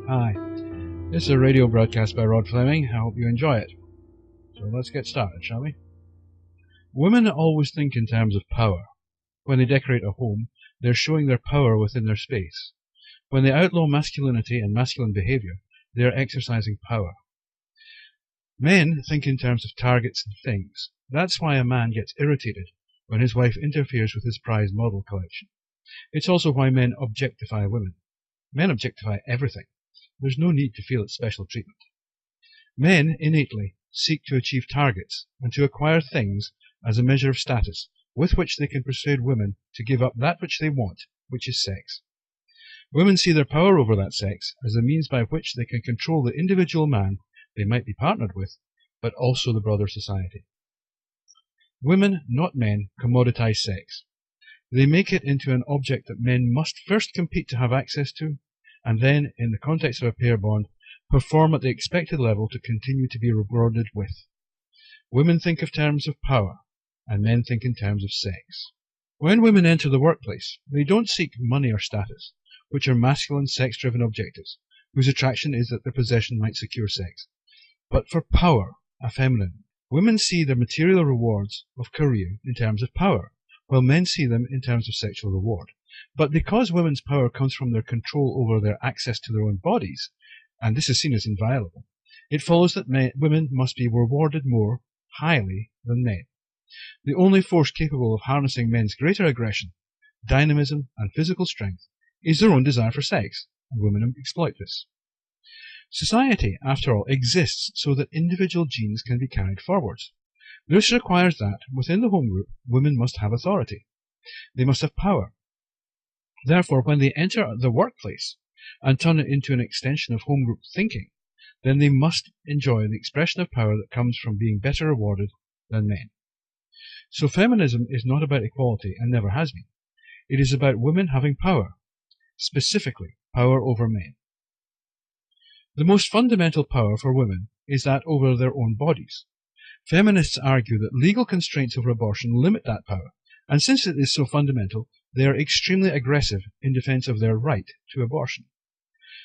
Hi, this is a radio broadcast by Rod Fleming. I hope you enjoy it. So let's get started, shall we? Women always think in terms of power. When they decorate a home, they're showing their power within their space. When they outlaw masculinity and masculine behavior, they are exercising power. Men think in terms of targets and things. That's why a man gets irritated when his wife interferes with his prized model collection. It's also why men objectify women. Men objectify everything. There's no need to feel its special treatment. Men innately seek to achieve targets and to acquire things as a measure of status with which they can persuade women to give up that which they want, which is sex. Women see their power over that sex as a means by which they can control the individual man they might be partnered with, but also the broader society. Women, not men, commoditize sex. They make it into an object that men must first compete to have access to, and then, in the context of a pair bond, perform at the expected level to continue to be rewarded with. Women think of terms of power, and men think in terms of sex. When women enter the workplace, they don't seek money or status, which are masculine, sex-driven objectives, whose attraction is that their possession might secure sex, but for power, a feminine. Women see the material rewards of career in terms of power, while men see them in terms of sexual reward. But because women's power comes from their control over their access to their own bodies, and this is seen as inviolable, it follows that women must be rewarded more highly than men. The only force capable of harnessing men's greater aggression, dynamism, and physical strength is their own desire for sex, and women exploit this. Society, after all, exists so that individual genes can be carried forwards. This requires that, within the home group, women must have authority. They must have power. Therefore, when they enter the workplace and turn it into an extension of home group thinking, then they must enjoy the expression of power that comes from being better rewarded than men. So feminism is not about equality and never has been. It is about women having power, specifically power over men. The most fundamental power for women is that over their own bodies. Feminists argue that legal constraints over abortion limit that power, and since it is so fundamental, they are extremely aggressive in defense of their right to abortion.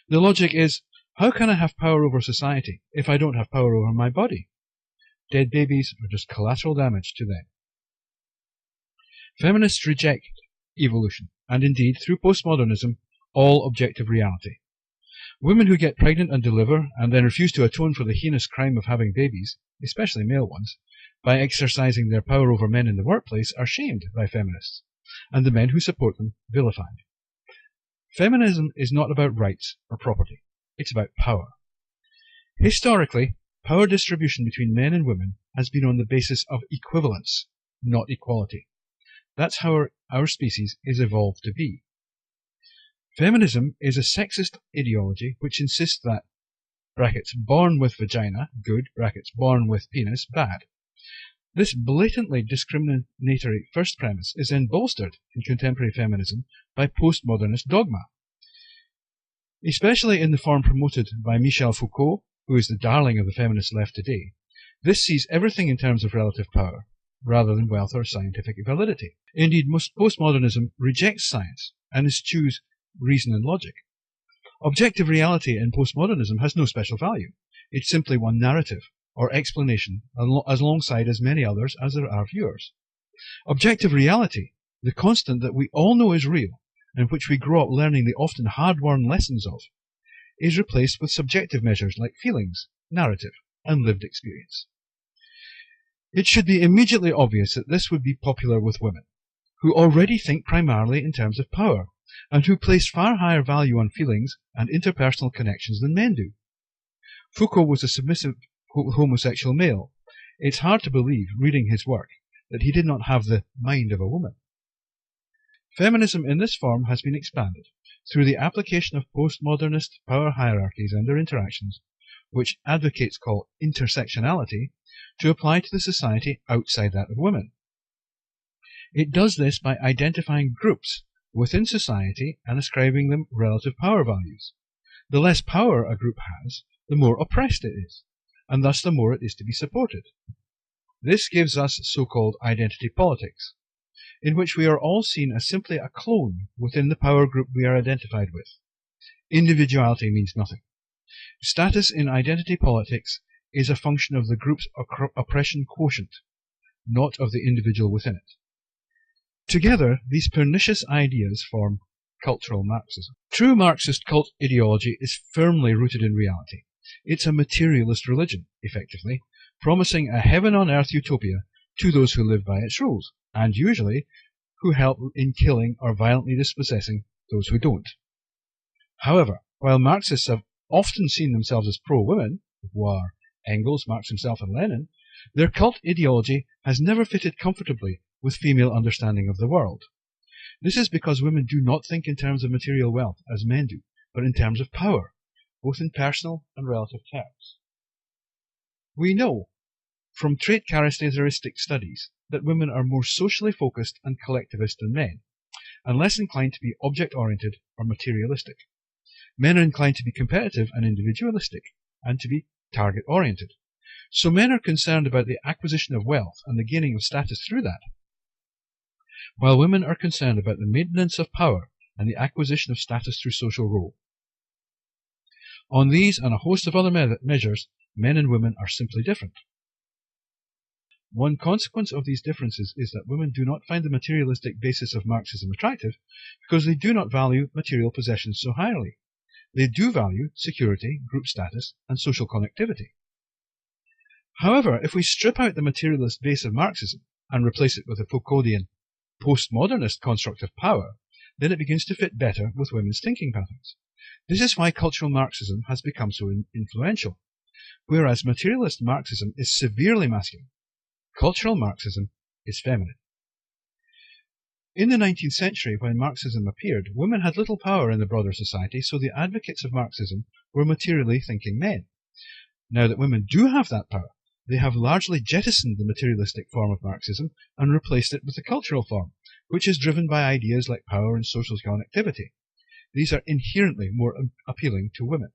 The logic is, how can I have power over society if I don't have power over my body? Dead babies are just collateral damage to them. Feminists reject evolution, and indeed, through postmodernism, all objective reality. Women who get pregnant and deliver, and then refuse to atone for the heinous crime of having babies, especially male ones, by exercising their power over men in the workplace, are shamed by feminists, and the men who support them vilified. Feminism is not about rights or property. It's about power. Historically, power distribution between men and women has been on the basis of equivalence, not equality. That's how our species is evolved to be. Feminism is a sexist ideology which insists that brackets born with vagina, good, brackets born with penis, bad. This blatantly discriminatory first premise is then bolstered in contemporary feminism by postmodernist dogma, especially in the form promoted by Michel Foucault, who is the darling of the feminist left today. This sees everything in terms of relative power, rather than wealth or scientific validity. Indeed, most postmodernism rejects science and eschews reason and logic. Objective reality in postmodernism has no special value. It's simply one narrative or explanation as alongside as many others as there are viewers. Objective reality, the constant that we all know is real and which we grow up learning the often hard-won lessons of, is replaced with subjective measures like feelings, narrative, and lived experience. It should be immediately obvious that this would be popular with women, who already think primarily in terms of power, and who place far higher value on feelings and interpersonal connections than men do. Foucault was a submissive homosexual male. It's hard to believe, reading his work, that he did not have the mind of a woman. Feminism in this form has been expanded through the application of postmodernist power hierarchies and their interactions, which advocates call intersectionality, to apply to the society outside that of women. It does this by identifying groups within society and ascribing them relative power values. The less power a group has, the more oppressed it is, and thus the more it is to be supported. This gives us so-called identity politics, in which we are all seen as simply a clone within the power group we are identified with. Individuality means nothing. Status in identity politics is a function of the group's oppression quotient, not of the individual within it. Together, these pernicious ideas form cultural Marxism. True Marxist cult ideology is firmly rooted in reality. It's a materialist religion, effectively, promising a heaven-on-earth utopia to those who live by its rules, and usually who help in killing or violently dispossessing those who don't. However, while Marxists have often seen themselves as pro-women, voir Engels, Marx himself and Lenin, their cult ideology has never fitted comfortably with female understanding of the world. This is because women do not think in terms of material wealth as men do, but in terms of power, both in personal and relative terms. We know from trait characteristic studies that women are more socially focused and collectivist than men, and less inclined to be object-oriented or materialistic. Men are inclined to be competitive and individualistic, and to be target-oriented. So men are concerned about the acquisition of wealth and the gaining of status through that, while women are concerned about the maintenance of power and the acquisition of status through social role. On these and a host of other measures, men and women are simply different. One consequence of these differences is that women do not find the materialistic basis of Marxism attractive because they do not value material possessions so highly. They do value security, group status, and social connectivity. However, if we strip out the materialist base of Marxism and replace it with a Foucauldian postmodernist construct of power, then it begins to fit better with women's thinking patterns. This is why cultural Marxism has become so influential. Whereas materialist Marxism is severely masculine, cultural Marxism is feminine. In the 19th century, when Marxism appeared, women had little power in the broader society, so the advocates of Marxism were materially thinking men. Now that women do have that power, they have largely jettisoned the materialistic form of Marxism and replaced it with the cultural form, which is driven by ideas like power and social connectivity. These are inherently more appealing to women.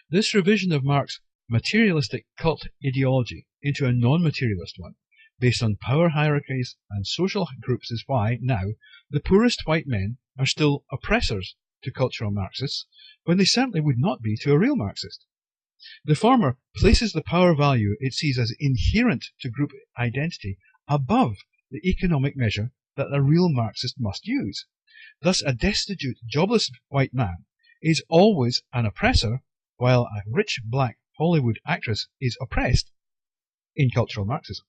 This revision of Marx's materialistic cult ideology into a non-materialist one, based on power hierarchies and social groups, is why, now, the poorest white men are still oppressors to cultural Marxists, when they certainly would not be to a real Marxist. The former places the power value it sees as inherent to group identity above the economic measure that a real Marxist must use. Thus, a destitute, jobless white man is always an oppressor, while a rich black Hollywood actress is oppressed in cultural Marxism.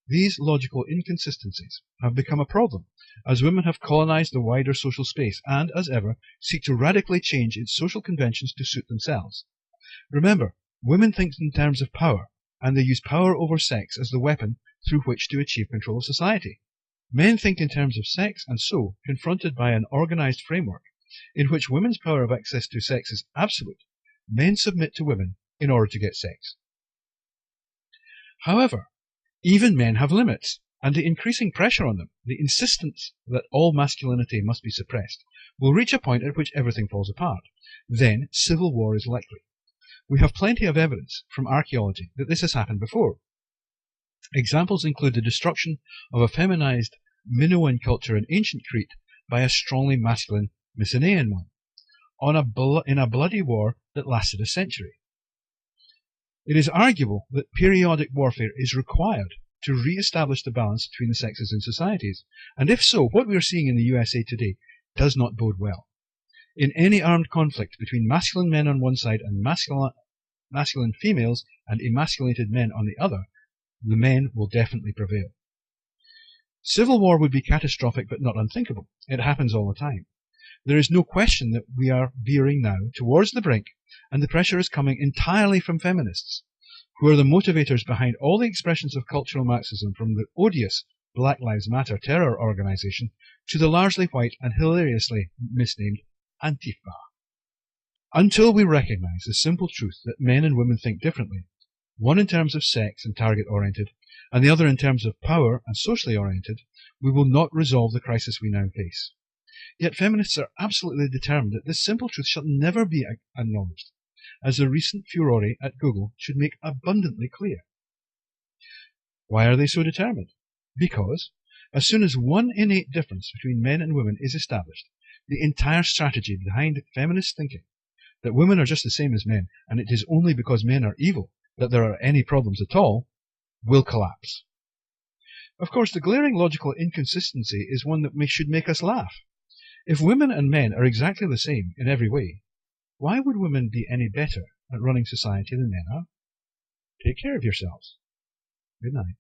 These logical inconsistencies have become a problem, as women have colonized the wider social space and, as ever, seek to radically change its social conventions to suit themselves. Remember, women think in terms of power, and they use power over sex as the weapon through which to achieve control of society. Men think in terms of sex, and so, confronted by an organized framework in which women's power of access to sex is absolute, men submit to women in order to get sex. However, even men have limits, and the increasing pressure on them, the insistence that all masculinity must be suppressed, will reach a point at which everything falls apart. Then civil war is likely. We have plenty of evidence from archaeology that this has happened before. Examples include the destruction of a feminized Minoan culture in ancient Crete by a strongly masculine Mycenaean one, in a bloody war that lasted a century. It is arguable that periodic warfare is required to re-establish the balance between the sexes in societies, and if so, what we are seeing in the USA today does not bode well. In any armed conflict between masculine men on one side and masculine females and emasculated men on the other, the men will definitely prevail. Civil war would be catastrophic but not unthinkable. It happens all the time. There is no question that we are veering now towards the brink, and the pressure is coming entirely from feminists, who are the motivators behind all the expressions of cultural Marxism, from the odious Black Lives Matter terror organization to the largely white and hilariously misnamed Antifa. Until we recognize the simple truth that men and women think differently, one in terms of sex and target-oriented, and the other in terms of power and socially oriented, we will not resolve the crisis we now face. Yet feminists are absolutely determined that this simple truth shall never be acknowledged, as the recent furore at Google should make abundantly clear. Why are they so determined? Because, as soon as one innate difference between men and women is established, the entire strategy behind feminist thinking that women are just the same as men, and it is only because men are evil that there are any problems at all, will collapse. Of course, the glaring logical inconsistency is one that should make us laugh. If women and men are exactly the same in every way, why would women be any better at running society than men are? Take care of yourselves. Good night.